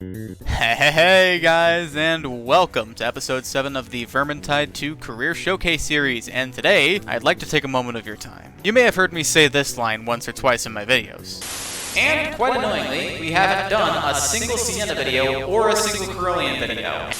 Hey guys, and welcome to episode 7 of the Vermintide 2 Career Showcase series, and today, I'd like to take a moment of your time. You may have heard me say this line once or twice in my videos. And, quite annoyingly, we haven't done a single Sienna video or a single Carillion video.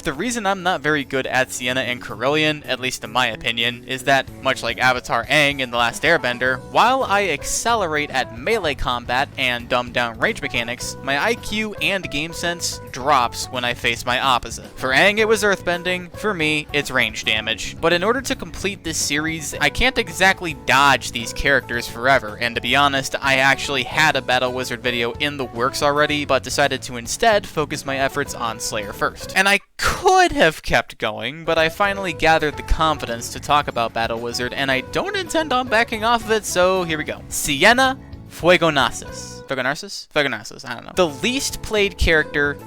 The reason I'm not very good at Sienna and Carillion, at least in my opinion, is that, much like Avatar Aang in The Last Airbender, while I accelerate at melee combat and dumb down range mechanics, my IQ and game sense drops when I face my opposite. For Aang it was earthbending, for me it's range damage. But in order to complete this series, I can't exactly dodge these characters forever, and to be honest, I actually had a Battle Wizard video in the works already, but decided to instead focus my efforts on Slayer first. And I could have kept going, but I finally gathered the confidence to talk about Battle Wizard, and I don't intend on backing off of it, so here we go. Sienna Suegonasus. Suegonasus? I don't know. The least played character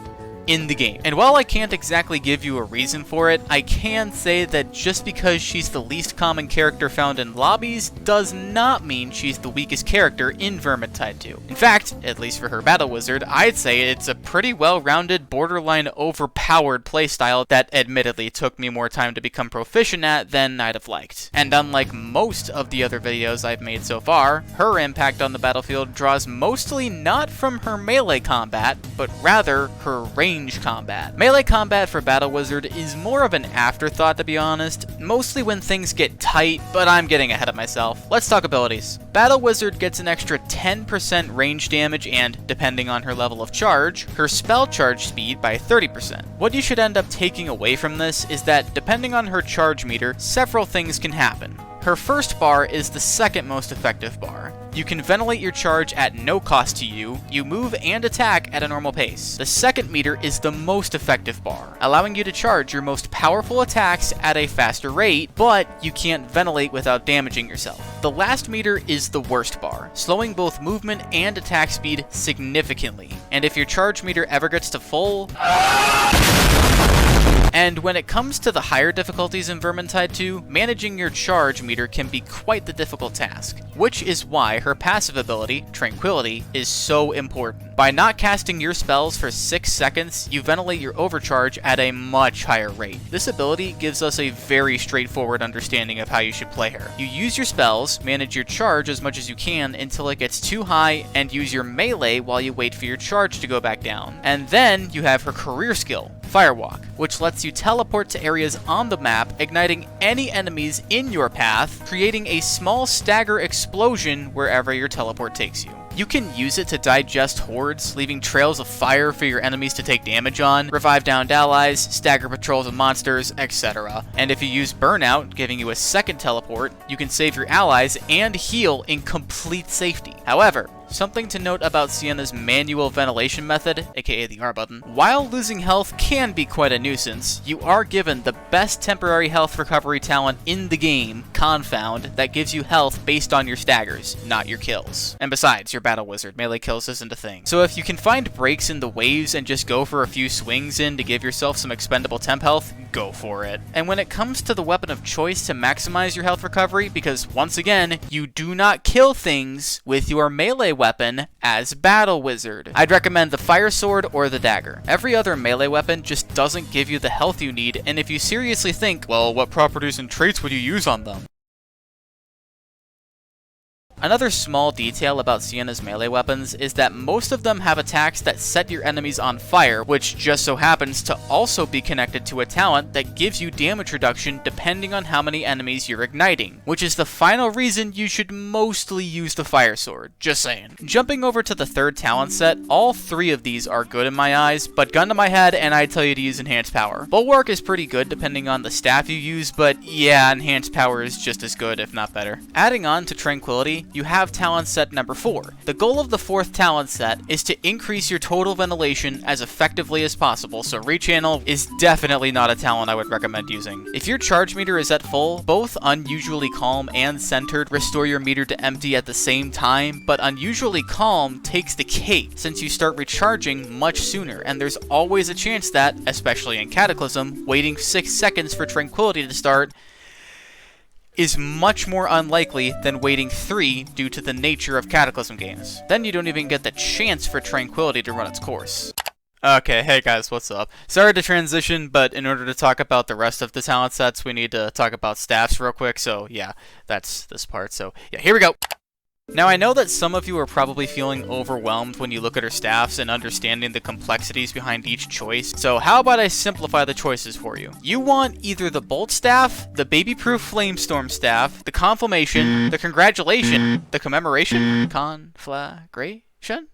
in the game. And while I can't exactly give you a reason for it, I can say that just because she's the least common character found in lobbies does not mean she's the weakest character in Vermintide 2. In fact, at least for her Battle Wizard, I'd say it's a pretty well-rounded, borderline overpowered playstyle that admittedly took me more time to become proficient at than I'd have liked. And unlike most of the other videos I've made so far, her impact on the battlefield draws mostly not from her melee combat, but rather her range combat. Melee combat for Battle Wizard is more of an afterthought, to be honest, mostly when things get tight, but I'm getting ahead of myself. Let's talk abilities. Battle Wizard gets an extra 10% range damage and, depending on her level of charge, her spell charge speed by 30%. What you should end up taking away from this is that, depending on her charge meter, several things can happen. Her first bar is the second most effective bar. You can ventilate your charge at no cost to you, you move and attack at a normal pace. The second meter is the most effective bar, allowing you to charge your most powerful attacks at a faster rate, but you can't ventilate without damaging yourself. The last meter is the worst bar, slowing both movement and attack speed significantly, and if your charge meter ever gets to full... And when it comes to the higher difficulties in Vermintide 2, managing your charge meter can be quite the difficult task, which is why her passive ability, Tranquility, is so important. By not casting your spells for 6 seconds, you ventilate your overcharge at a much higher rate. This ability gives us a very straightforward understanding of how you should play her. You use your spells, manage your charge as much as you can until it gets too high, and use your melee while you wait for your charge to go back down. And then you have her career skill, Firewalk, which lets you teleport to areas on the map, igniting any enemies in your path, creating a small stagger explosion wherever your teleport takes you. You can use it to digest hordes, leaving trails of fire for your enemies to take damage on, revive downed allies, stagger patrols of monsters, etc. And if you use Burnout, giving you a second teleport, you can save your allies and heal in complete safety. However, something to note about Sienna's manual ventilation method, aka the R button, while losing health can be quite a nuisance, you are given the best temporary health recovery talent in the game, Confound, that gives you health based on your staggers, not your kills. And besides, your Battle Wizard, melee kills isn't a thing. So if you can find breaks in the waves and just go for a few swings in to give yourself some expendable temp health, go for it. And when it comes to the weapon of choice to maximize your health recovery, because once again, you do not kill things with your melee weapon as Battle Wizard, I'd recommend the Fire Sword or the Dagger. Every other melee weapon just doesn't give you the health you need, and if you seriously think, well, what properties and traits would you use on them? Another small detail about Sienna's melee weapons is that most of them have attacks that set your enemies on fire, which just so happens to also be connected to a talent that gives you damage reduction depending on how many enemies you're igniting, which is the final reason you should mostly use the Fire Sword, just saying. Jumping over to the third talent set, all three of these are good in my eyes, but gun to my head and I'd tell you to use Enhanced Power. Bulwark is pretty good depending on the staff you use, but yeah, Enhanced Power is just as good, if not better. Adding on to Tranquility, you have talent set number 4. The goal of the fourth talent set is to increase your total ventilation as effectively as possible, so Rechannel is definitely not a talent I would recommend using. If your charge meter is at full, both Unusually Calm and Centered restore your meter to empty at the same time, but Unusually Calm takes the cake since you start recharging much sooner, and there's always a chance that, especially in Cataclysm, waiting 6 seconds for Tranquility to start is much more unlikely than waiting 3 due to the nature of Cataclysm games. Then you don't even get the chance for Tranquility to run its course. Okay, hey guys, what's up? Sorry to transition, but in order to talk about the rest of the talent sets, we need to talk about staffs real quick, so yeah, that's this part, so yeah, here we go! Now, I know that some of you are probably feeling overwhelmed when you look at her staffs and understanding the complexities behind each choice, so how about I simplify the choices for you? You want either the Bolt Staff, the Baby-Proof Flamestorm Staff, the Conflammation, the Congratulation, the Commemoration? Conflagration?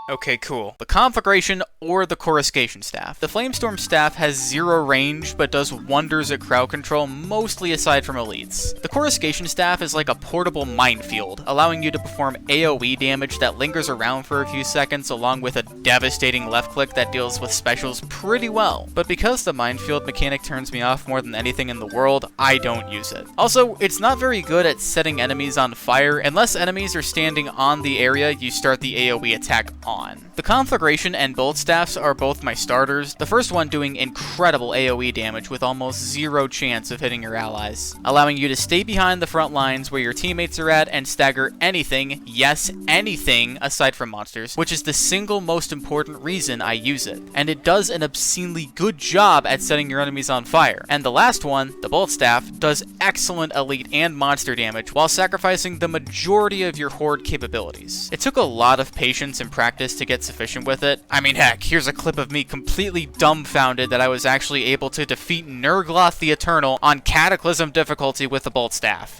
Okay, cool. The Conflagration or the Coruscation Staff. The Flamestorm Staff has 0 range, but does wonders at crowd control, mostly aside from elites. The Coruscation Staff is like a portable minefield, allowing you to perform AoE damage that lingers around for a few seconds, along with a devastating left click that deals with specials pretty well. But because the minefield mechanic turns me off more than anything in the world, I don't use it. Also, it's not very good at setting enemies on fire, unless enemies are standing on the area you start the AoE attack on. The Conflagration and Bolt Staffs are both my starters, the first one doing incredible AoE damage with almost 0 chance of hitting your allies, allowing you to stay behind the front lines where your teammates are at and stagger anything, yes, anything, aside from monsters, which is the single most important reason I use it. And it does an obscenely good job at setting your enemies on fire. And the last one, the Bolt Staff, does excellent elite and monster damage while sacrificing the majority of your horde capabilities. It took a lot of patience and practice to get sufficient with it. I mean, heck, here's a clip of me completely dumbfounded that I was actually able to defeat Nurgloth the Eternal on Cataclysm difficulty with the Bolt Staff.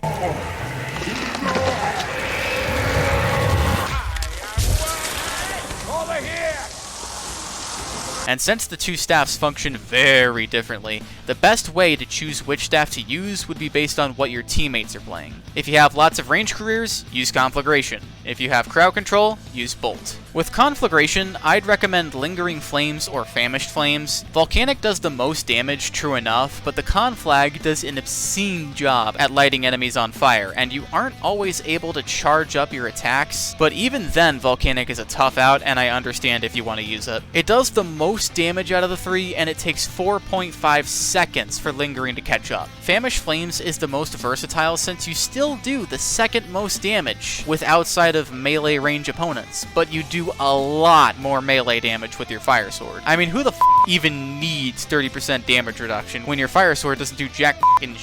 Over here! And since the two staffs function very differently, the best way to choose which staff to use would be based on what your teammates are playing. If you have lots of range careers, use Conflagration. If you have crowd control, use Bolt. With Conflagration, I'd recommend Lingering Flames or Famished Flames. Volcanic does the most damage, true enough, but the Conflag does an obscene job at lighting enemies on fire, and you aren't always able to charge up your attacks, but even then Volcanic is a tough out, and I understand if you want to use it. It does the most damage out of the 3, and it takes 4.5 seconds for Lingering to catch up. Famished Flames is the most versatile since you still do the second most damage with outside of melee range opponents, but you do a lot more melee damage with your Fire Sword. I mean, who the f even needs 30% damage reduction when your Fire Sword doesn't do jack f***ing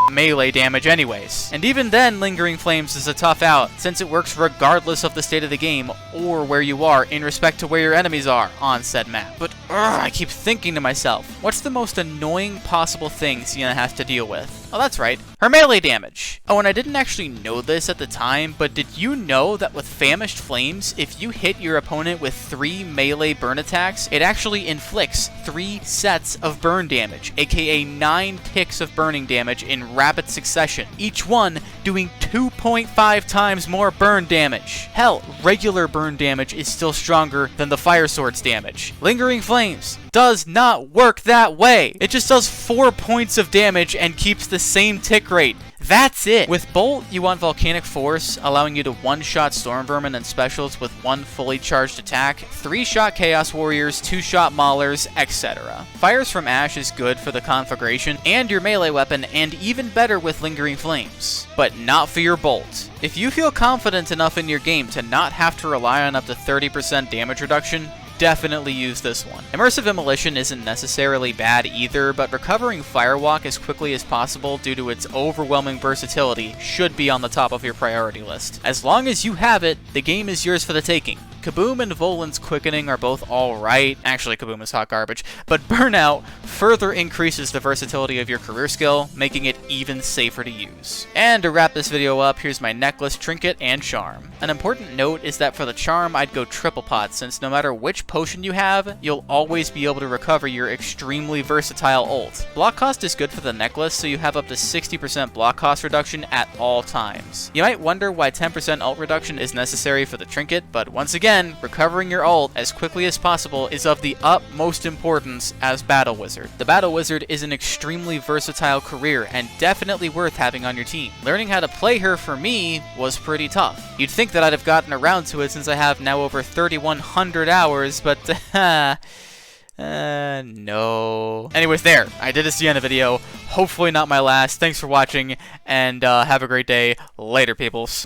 melee damage anyways? And even then, Lingering Flames is a tough out, since it works regardless of the state of the game or where you are in respect to where your enemies are on said map. But I keep thinking to myself, what's the most annoying possible thing Sienna has to deal with? Oh, that's right, her melee damage. Oh, and I didn't actually know this at the time, but did you know that with Famished Flames, if you hit your opponent with 3 melee burn attacks, it actually inflicts 3 sets of burn damage, aka 9 ticks of burning damage in rapid succession, each one doing 2.5 times more burn damage. Hell, regular burn damage is still stronger than the Fire Sword's damage. Lingering Flames does not work that way. It just does 4 points of damage and keeps the same tick rate. That's it! With Bolt, you want Volcanic Force, allowing you to one-shot Storm Vermin and specials with 1 fully charged attack, 3-shot Chaos Warriors, 2-shot Maulers, etc. Fires from Ash is good for the Conflagration and your melee weapon, and even better with Lingering Flames. But not for your Bolt. If you feel confident enough in your game to not have to rely on up to 30% damage reduction, definitely use this one. Immersive Immolition isn't necessarily bad either, but recovering Firewalk as quickly as possible due to its overwhelming versatility should be on the top of your priority list. As long as you have it, the game is yours for the taking. Kaboom and Volan's Quickening are both alright. Actually, Kaboom is hot garbage. But Burnout further increases the versatility of your career skill, making it even safer to use. And to wrap this video up, here's my necklace, trinket, and charm. An important note is that for the charm, I'd go triple pot, since no matter which potion you have, you'll always be able to recover your extremely versatile ult. Block cost is good for the necklace, so you have up to 60% block cost reduction at all times. You might wonder why 10% ult reduction is necessary for the trinket, but once again, recovering your ult as quickly as possible is of the utmost importance as Battle Wizard. The Battle Wizard is an extremely versatile career and definitely worth having on your team. Learning how to play her for me was pretty tough. You'd think that I'd have gotten around to it since I have now over 3,100 hours, but no. Anyways, there. I did a Sienna video. Hopefully not my last. Thanks for watching, and have a great day. Later, peoples.